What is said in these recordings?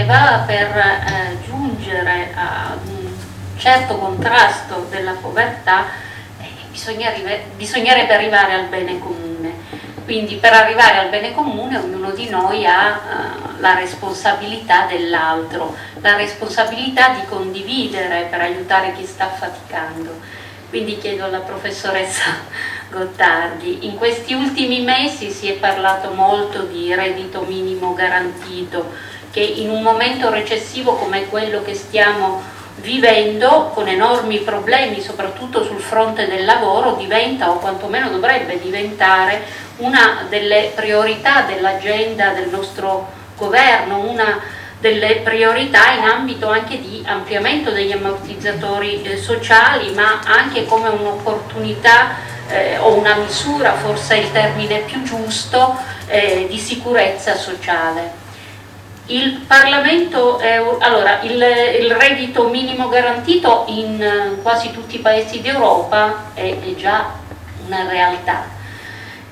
sosteneva per giungere ad un certo contrasto della povertà bisognerebbe arrivare al bene comune. Quindi per arrivare al bene comune ognuno di noi ha la responsabilità dell'altro, la responsabilità di condividere per aiutare chi sta faticando. Quindi chiedo alla professoressa Gottardi, in questi ultimi mesi si è parlato molto di reddito minimo garantito, che in un momento recessivo come quello che stiamo vivendo, con enormi problemi soprattutto sul fronte del lavoro, diventa, o quantomeno dovrebbe diventare, una delle priorità dell'agenda del nostro governo, una delle priorità in ambito anche di ampliamento degli ammortizzatori sociali, ma anche come un'opportunità o una misura, forse è il termine più giusto, di sicurezza sociale. Il Parlamento, allora, il reddito minimo garantito in quasi tutti i paesi d'Europa è già una realtà.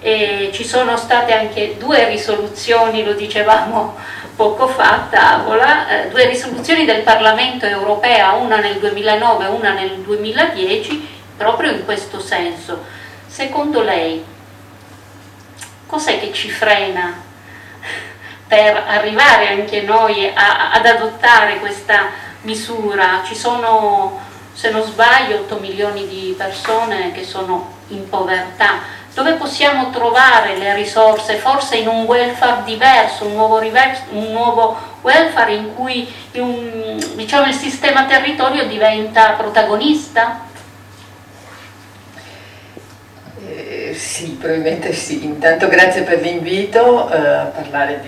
Ci sono state anche due risoluzioni, lo dicevamo poco fa a tavola, due risoluzioni del Parlamento europeo, una nel 2009 e una nel 2010, proprio in questo senso. Secondo lei, cos'è che ci frena per arrivare anche noi ad adottare questa misura? Ci sono, se non sbaglio, 8 milioni di persone che sono in povertà. Dove possiamo trovare le risorse? Forse in un welfare diverso, un nuovo welfare in cui diciamo, il sistema territorio diventa protagonista? Sì, probabilmente sì. Intanto grazie per l'invito a parlare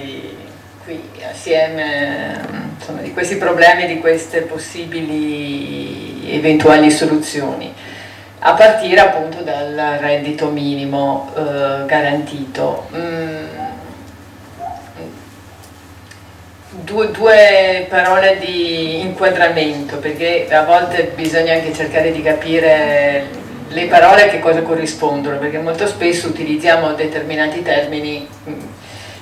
qui assieme, insomma, di questi problemi, di queste possibili eventuali soluzioni, a partire appunto dal reddito minimo garantito. Due parole di inquadramento, perché a volte bisogna anche cercare di capire le parole a che cosa corrispondono, perché molto spesso utilizziamo determinati termini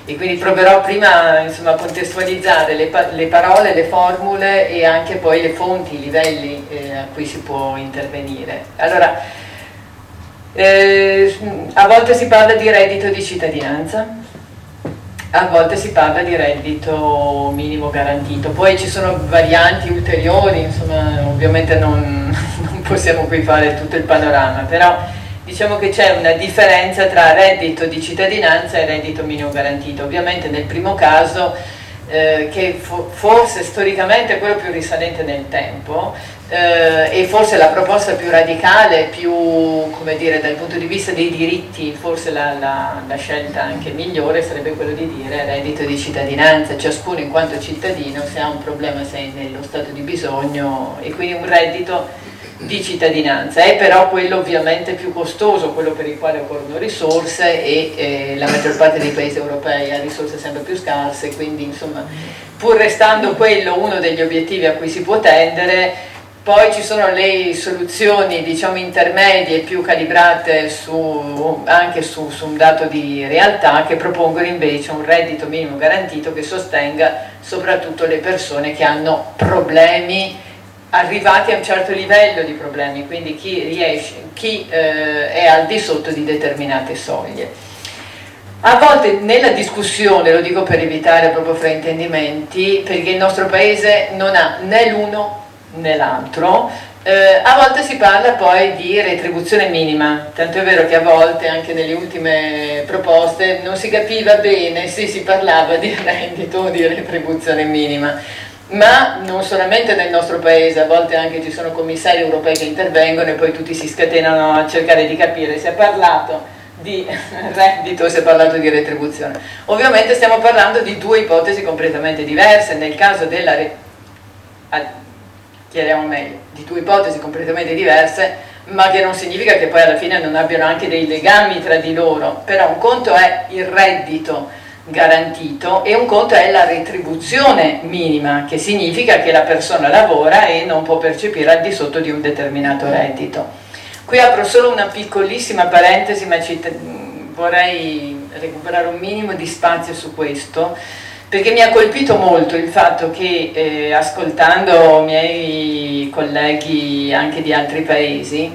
e quindi proverò prima, insomma, a contestualizzare le parole, le formule e anche poi le fonti, i livelli a cui si può intervenire. Allora, a volte si parla di reddito di cittadinanza, a volte si parla di reddito minimo garantito, poi ci sono varianti ulteriori, insomma, ovviamente non possiamo qui fare tutto il panorama, però diciamo che c'è una differenza tra reddito di cittadinanza e reddito minimo garantito. Ovviamente nel primo caso, che forse storicamente è quello più risalente nel tempo, e forse la proposta più radicale, più, come dire, dal punto di vista dei diritti, forse la scelta anche migliore sarebbe quello di dire reddito di cittadinanza, ciascuno in quanto cittadino, se ha un problema, se è nello stato di bisogno, e quindi un reddito di cittadinanza. È però quello ovviamente più costoso, quello per il quale occorrono risorse, e la maggior parte dei paesi europei ha risorse sempre più scarse, quindi insomma, pur restando quello uno degli obiettivi a cui si può tendere, poi ci sono le soluzioni, diciamo, intermedie, più calibrate anche su un dato di realtà, che propongono invece un reddito minimo garantito che sostenga soprattutto le persone che hanno problemi arrivati a un certo livello di problemi, quindi chi è al di sotto di determinate soglie. A volte nella discussione, lo dico per evitare proprio fraintendimenti, perché il nostro paese non ha né l'uno né l'altro, a volte si parla poi di retribuzione minima, tanto è vero che a volte anche nelle ultime proposte non si capiva bene se si parlava di reddito o di retribuzione minima. Ma non solamente nel nostro paese, a volte anche ci sono commissari europei che intervengono e poi tutti si scatenano a cercare di capire se è parlato di reddito o si è parlato di retribuzione. Ovviamente stiamo parlando di due ipotesi completamente diverse. Nel caso della chiariamo meglio, di due ipotesi completamente diverse, ma che non significa che poi alla fine non abbiano anche dei legami tra di loro. Però un conto è il reddito garantito e un conto è la retribuzione minima, che significa che la persona lavora e non può percepire al di sotto di un determinato reddito. Qui apro solo una piccolissima parentesi, ma vorrei recuperare un minimo di spazio su questo, perché mi ha colpito molto il fatto che ascoltando miei colleghi anche di altri paesi,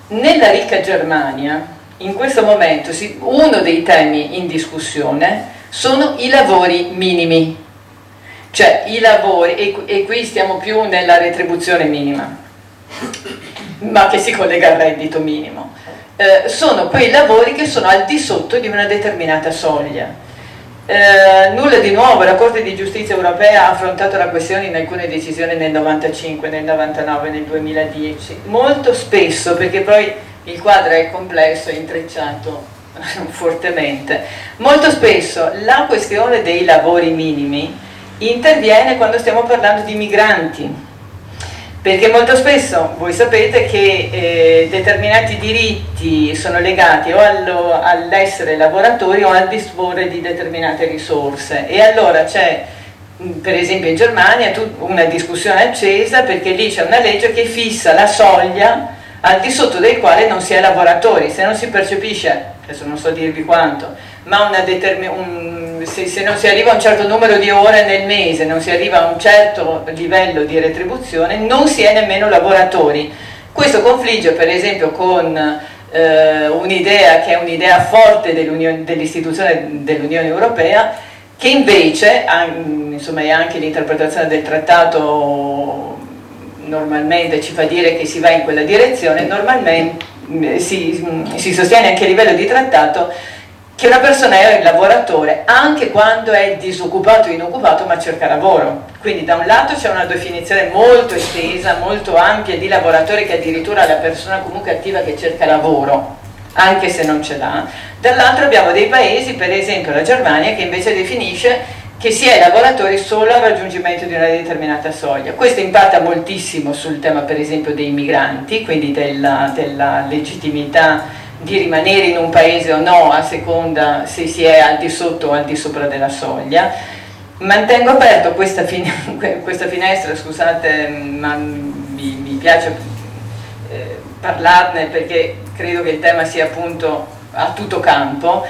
nella ricca Germania in questo momento uno dei temi in discussione sono i lavori minimi, cioè i lavori, e qui stiamo più nella retribuzione minima, ma che si collega al reddito minimo, sono quei lavori che sono al di sotto di una determinata soglia. Nulla di nuovo, la Corte di Giustizia europea ha affrontato la questione in alcune decisioni nel 95, nel 99, nel 2010, molto spesso, perché poi il quadro è complesso e intrecciato fortemente, molto spesso la questione dei lavori minimi interviene quando stiamo parlando di migranti, perché molto spesso voi sapete che determinati diritti sono legati o all'essere lavoratori o al disporre di determinate risorse, e allora c'è per esempio in Germania una discussione accesa perché lì c'è una legge che fissa la soglia al di sotto del quale non si è lavoratori, se non si percepisce, adesso non so dirvi quanto, ma se non si arriva a un certo numero di ore nel mese, non si arriva a un certo livello di retribuzione, non si è nemmeno lavoratori. Questo confligge per esempio con un'idea che è un'idea forte dell'istituzione dell'Unione Europea, che invece, insomma, è anche l'interpretazione del trattato normalmente ci fa dire che si va in quella direzione, normalmente si sostiene anche a livello di trattato che una persona è un lavoratore anche quando è disoccupato o inoccupato ma cerca lavoro. Quindi da un lato c'è una definizione molto estesa, molto ampia di lavoratore, che addirittura è la persona comunque attiva che cerca lavoro anche se non ce l'ha. Dall'altro abbiamo dei paesi, per esempio la Germania, che invece definisce che si è lavoratori solo al raggiungimento di una determinata soglia. Questo impatta moltissimo sul tema per esempio dei migranti, quindi della legittimità di rimanere in un paese o no a seconda se si è al di sotto o al di sopra della soglia. Mantengo aperto questa finestra, scusate, ma mi piace parlarne perché credo che il tema sia appunto a tutto campo.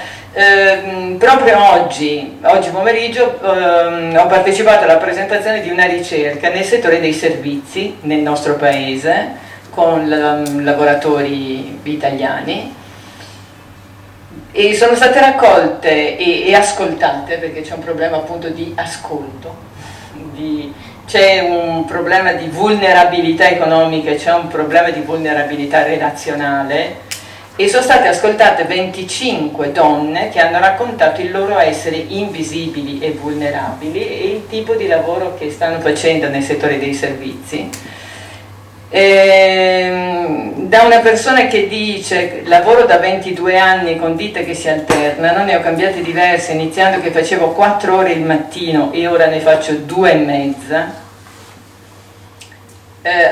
Proprio oggi pomeriggio ho partecipato alla presentazione di una ricerca nel settore dei servizi nel nostro paese con lavoratori italiani, e sono state raccolte e ascoltate, perché c'è un problema appunto di ascolto, c'è un problema di vulnerabilità economica, c'è un problema di vulnerabilità relazionale, e sono state ascoltate 25 donne che hanno raccontato il loro essere invisibili e vulnerabili e il tipo di lavoro che stanno facendo nel settore dei servizi. Da una persona che dice: lavoro da 22 anni con ditte che si alternano, ne ho cambiate diverse, iniziando che facevo 4 ore il mattino e ora ne faccio 2 e mezza,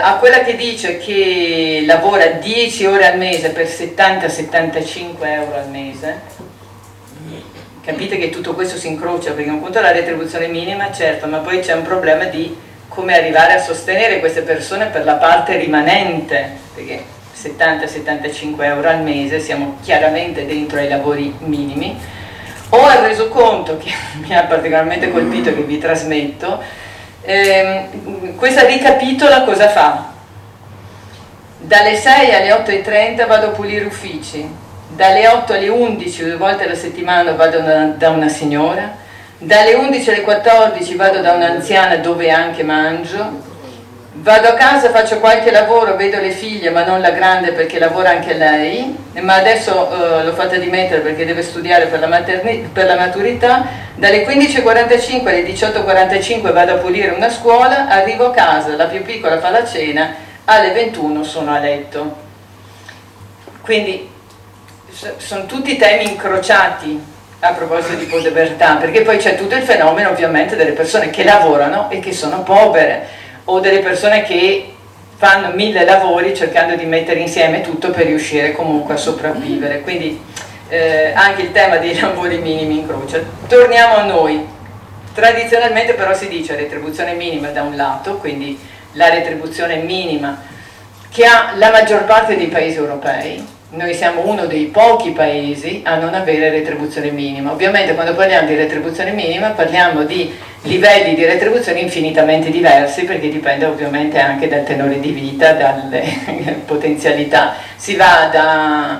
a quella che dice che lavora 10 ore al mese per 70-75 euro al mese. Capite che tutto questo si incrocia, perché un conto è la retribuzione minima, certo, ma poi c'è un problema di come arrivare a sostenere queste persone per la parte rimanente, perché 70-75 euro al mese siamo chiaramente dentro ai lavori minimi. Ho il resoconto che mi ha particolarmente colpito, che vi trasmetto. Questa ricapitola cosa fa? Dalle 6 alle 8:30 vado a pulire uffici, dalle 8 alle 11 2 volte alla settimana vado da una signora, dalle 11 alle 14 vado da un'anziana dove anche mangio, vado a casa, faccio qualche lavoro, vedo le figlie ma non la grande perché lavora anche lei, ma adesso l'ho fatta dimettere perché deve studiare per la maturità, dalle 15:45 alle 18:45 vado a pulire una scuola, arrivo a casa, la più piccola fa la cena, alle 21 sono a letto. Quindi sono tutti temi incrociati a proposito di povertà, perché poi c'è tutto il fenomeno ovviamente delle persone che lavorano e che sono povere, o delle persone che fanno 1000 lavori cercando di mettere insieme tutto per riuscire comunque a sopravvivere. Quindi anche il tema dei lavori minimi incrocia. Torniamo a noi. Tradizionalmente però si dice retribuzione minima da un lato, quindi la retribuzione minima che ha la maggior parte dei paesi europei, noi siamo uno dei pochi paesi a non avere retribuzione minima. Ovviamente quando parliamo di retribuzione minima parliamo di livelli di retribuzione infinitamente diversi, perché dipende ovviamente anche dal tenore di vita, dalle potenzialità. Si va dai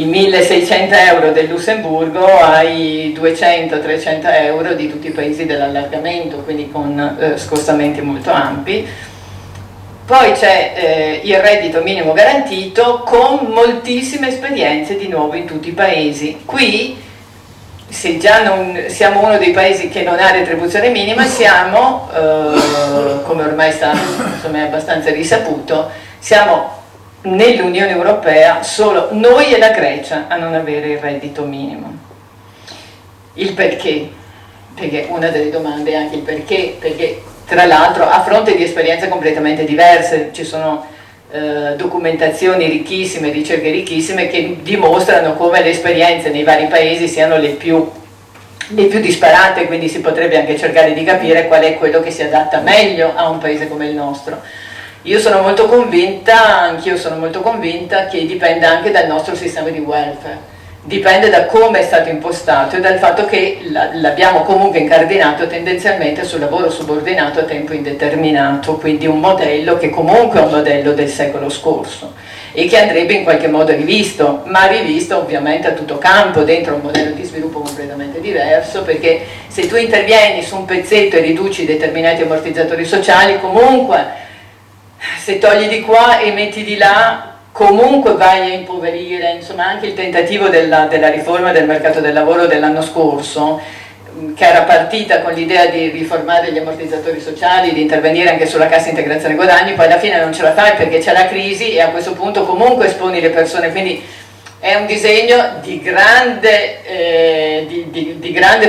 1.600 euro del Lussemburgo ai 200-300 euro di tutti i paesi dell'allargamento, quindi con scostamenti molto ampi. Poi c'è il reddito minimo garantito con moltissime esperienze di nuovo in tutti i paesi. Qui, se già non siamo uno dei paesi che non ha retribuzione minima, siamo, come ormai insomma, è abbastanza risaputo, siamo nell'Unione Europea solo noi e la Grecia a non avere il reddito minimo. Il perché? Perché una delle domande è anche il perché tra l'altro a fronte di esperienze completamente diverse ci sono documentazioni ricchissime, ricerche ricchissime che dimostrano come le esperienze nei vari paesi siano le più disparate, quindi si potrebbe anche cercare di capire qual è quello che si adatta meglio a un paese come il nostro. Io sono molto convinta, anch'io sono molto convinta che dipenda anche dal nostro sistema di welfare. Dipende da come è stato impostato e dal fatto che l'abbiamo comunque incardinato tendenzialmente sul lavoro subordinato a tempo indeterminato, quindi un modello che comunque è un modello del secolo scorso e che andrebbe in qualche modo rivisto, ma rivisto ovviamente a tutto campo, dentro un modello di sviluppo completamente diverso, perché se tu intervieni su un pezzetto e riduci determinati ammortizzatori sociali, comunque se togli di qua e metti di là, comunque vai a impoverire. Insomma, anche il tentativo della riforma del mercato del lavoro dell'anno scorso, che era partita con l'idea di riformare gli ammortizzatori sociali, di intervenire anche sulla cassa integrazione guadagni, poi alla fine non ce la fai perché c'è la crisi e a questo punto comunque esponi le persone, quindi è un disegno di grande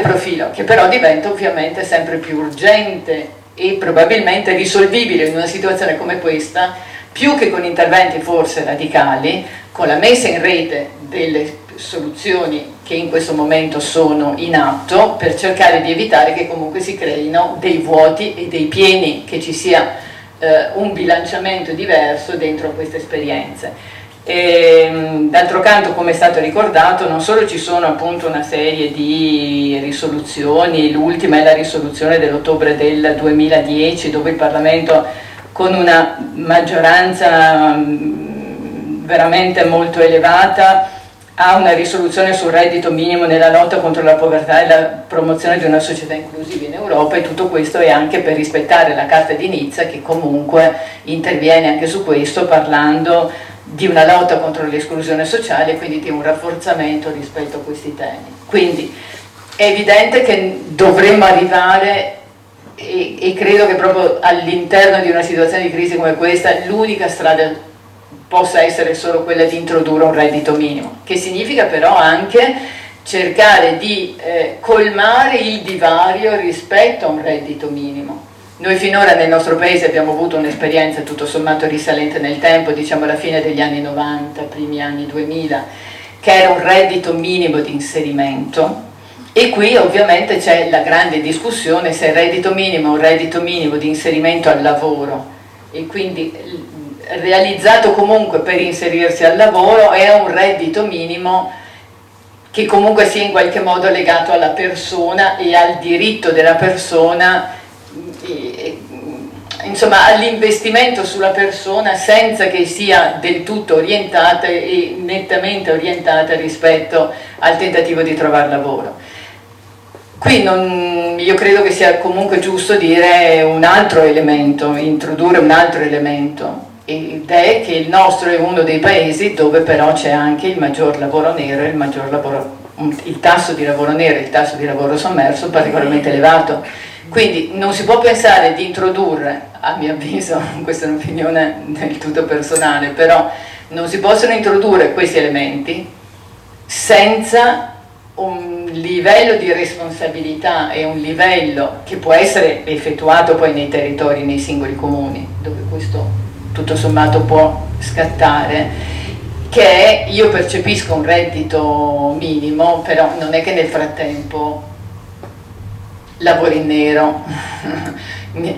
profilo, che però diventa ovviamente sempre più urgente e probabilmente risolvibile in una situazione come questa, più che con interventi forse radicali, con la messa in rete delle soluzioni che in questo momento sono in atto per cercare di evitare che comunque si creino dei vuoti e dei pieni, che ci sia un bilanciamento diverso dentro queste esperienze. D'altro canto, come è stato ricordato, non solo ci sono appunto una serie di risoluzioni, l'ultima è la risoluzione dell'ottobre del 2010 dove il Parlamento con una maggioranza veramente molto elevata ha una risoluzione sul reddito minimo nella lotta contro la povertà e la promozione di una società inclusiva in Europa, e tutto questo è anche per rispettare la Carta di Nizza, che comunque interviene anche su questo parlando di una lotta contro l'esclusione sociale e quindi di un rafforzamento rispetto a questi temi. Quindi è evidente che dovremmo arrivare, e credo che proprio all'interno di una situazione di crisi come questa l'unica strada possa essere solo quella di introdurre un reddito minimo, che significa però anche cercare di colmare il divario rispetto a un reddito minimo. Noi finora nel nostro paese abbiamo avuto un'esperienza tutto sommato risalente nel tempo, diciamo alla fine degli anni 90, primi anni 2000, che era un reddito minimo di inserimento. E qui ovviamente c'è la grande discussione se il reddito minimo è un reddito minimo di inserimento al lavoro e quindi realizzato comunque per inserirsi al lavoro, è un reddito minimo che comunque sia in qualche modo legato alla persona e al diritto della persona, insomma all'investimento sulla persona, senza che sia del tutto orientata e nettamente orientata rispetto al tentativo di trovare lavoro. Qui io credo che sia comunque giusto dire un altro elemento, introdurre un altro elemento, ed è che il nostro è uno dei paesi dove però c'è anche il maggior lavoro nero, il tasso di lavoro nero e il tasso di lavoro sommerso particolarmente elevato. Quindi non si può pensare di introdurre, a mio avviso, questa è un'opinione del tutto personale, però non si possono introdurre questi elementi senza un livello di responsabilità e un livello che può essere effettuato poi nei territori, nei singoli comuni, dove questo tutto sommato può scattare, che è: io percepisco un reddito minimo, però non è che nel frattempo lavoro in nero,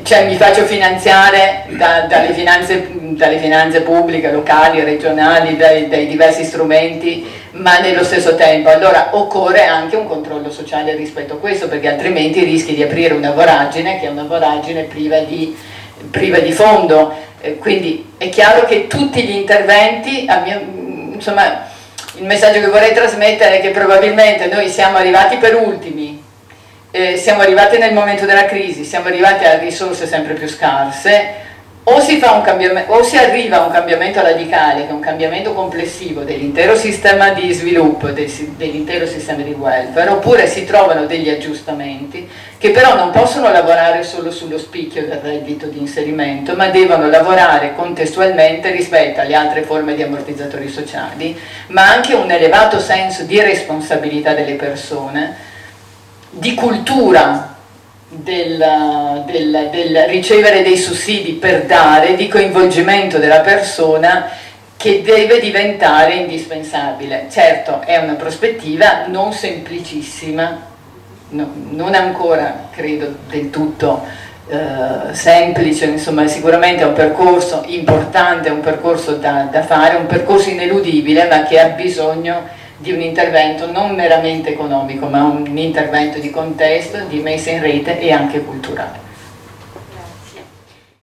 cioè mi faccio finanziare dalle finanze pubbliche, locali, regionali, dai diversi strumenti, ma nello stesso tempo allora occorre anche un controllo sociale rispetto a questo, perché altrimenti rischi di aprire una voragine che è una voragine priva di fondo. Quindi è chiaro che tutti gli interventi, insomma, il messaggio che vorrei trasmettere è che probabilmente noi siamo arrivati per ultimi, siamo arrivati nel momento della crisi, siamo arrivati a risorse sempre più scarse, o si arriva a un cambiamento radicale, che è un cambiamento complessivo dell'intero sistema di sviluppo, dell'intero sistema di welfare, oppure si trovano degli aggiustamenti che però non possono lavorare solo sullo spicchio del reddito di inserimento, ma devono lavorare contestualmente rispetto alle altre forme di ammortizzatori sociali, ma anche un elevato senso di responsabilità delle persone, di cultura del ricevere dei sussidi per dare, di coinvolgimento della persona, che deve diventare indispensabile. Certo, è una prospettiva non semplicissima, non ancora credo del tutto semplice, insomma sicuramente è un percorso importante, è un percorso da fare, un percorso ineludibile, ma che ha bisogno di un intervento non meramente economico, ma un intervento di contesto, di messa in rete e anche culturale.